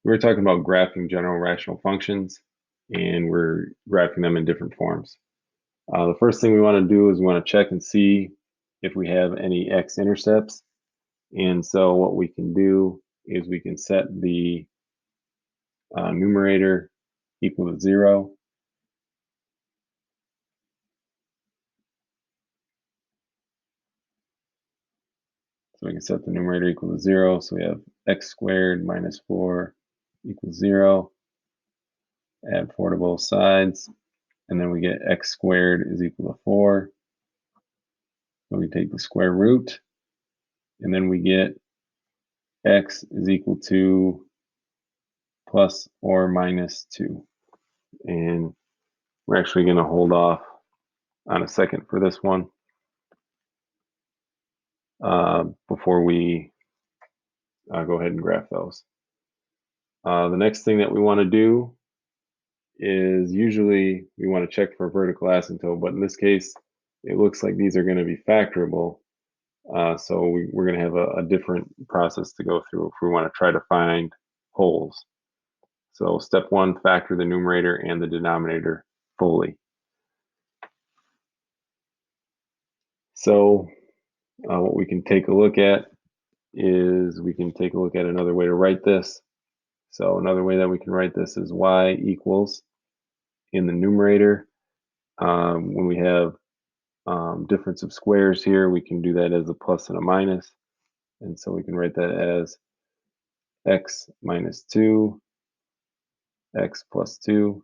we're talking about graphing general rational functions, and we're graphing them in different forms. The first thing we want to do is we want to check and see if we have any x-intercepts. And so what we can do is we can set the numerator equal to 0. So we can set the numerator equal to 0. So we have x squared minus 4 equals 0. Add 4 to both sides. And then we get x squared is equal to 4. So we take the square root. And then we get x is equal to plus or minus 2. And we're actually going to hold off on a second for this one before we go ahead and graph those. The next thing that we want to do is usually we want to check for a vertical asymptote, but in this case, it looks like these are going to be factorable. So we're going to have a different process to go through if we want to try to find holes. So step 1, factor the numerator and the denominator fully. So what we can take a look at is we can take a look at another way to write this. So another way that we can write this is y equals, in the numerator, when we have difference of squares here, we can do that as a plus and a minus. And so we can write that as x minus 2, x plus 2,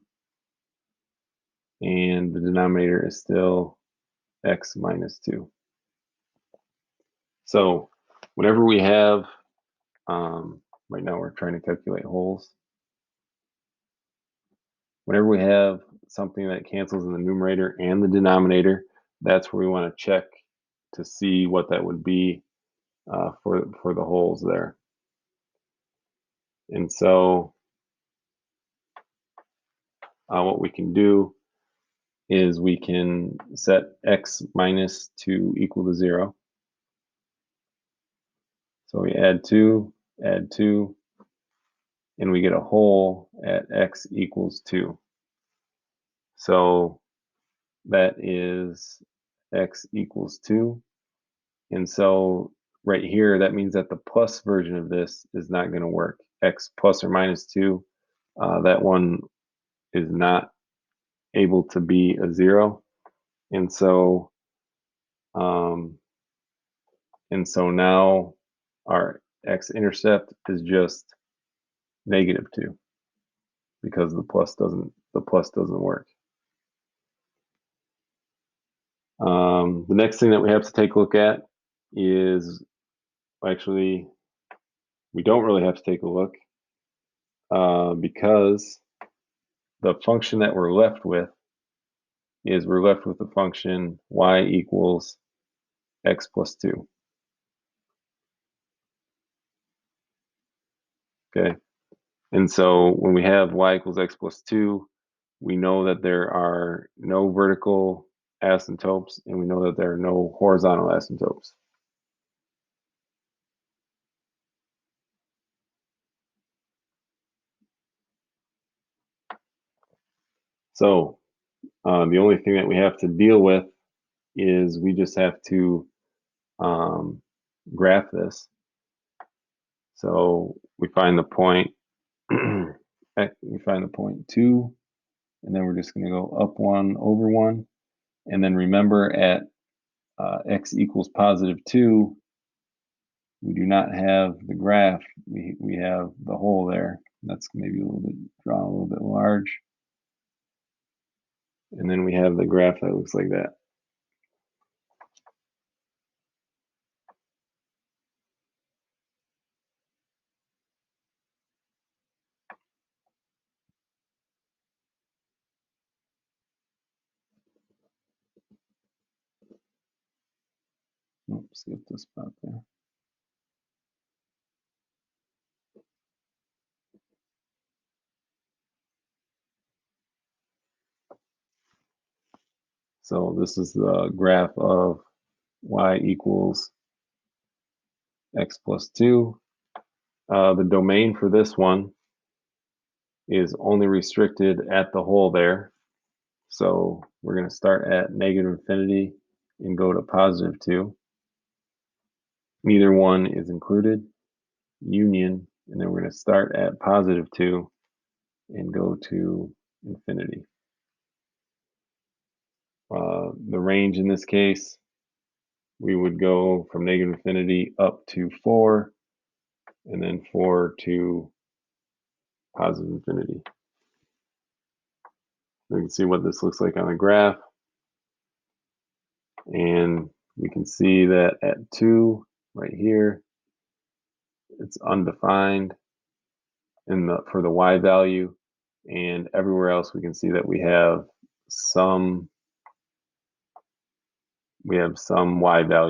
and the denominator is still x minus 2. So whenever we have, right now we're trying to calculate holes. Whenever we have something that cancels in the numerator and the denominator, that's where we want to check to see what that would be for the holes there. And so what we can do is we can set x minus 2 equal to 0. So we add 2, and we get a hole at x equals 2. So that is x equals 2. And so right here, that means that the plus version of this is not going to work. X plus or minus 2, that one is not able to be a 0. And so now our x-intercept is just negative 2 because the plus doesn't work. The next thing that we have to take a look at is, actually, we don't really have to take a look because the function that we're left with is the function y equals x plus 2. Okay, and so when we have y equals x plus 2, we know that there are no vertical asymptotes, and we know that there are no horizontal asymptotes. So the only thing that we have to deal with is we just have to graph this. So we find the point, we find the point 2, and then we're just going to go up 1 over 1. And then remember, at x equals positive 2, we do not have the graph. We have the hole there. That's maybe drawn a little bit large. And then we have the graph that looks like that. Oops, skip this spot there. So this is the graph of y equals x plus 2. The domain for this one is only restricted at the hole there. So we're going to start at negative infinity and go to positive 2. Neither one is included. Union, and then we're going to start at positive 2 and go to infinity. The range in this case, we would go from negative infinity up to 4, and then 4 to positive infinity. We can see what this looks like on a graph, and we can see that at 2 right here, it's undefined for the y value, and everywhere else we can see that we have some y value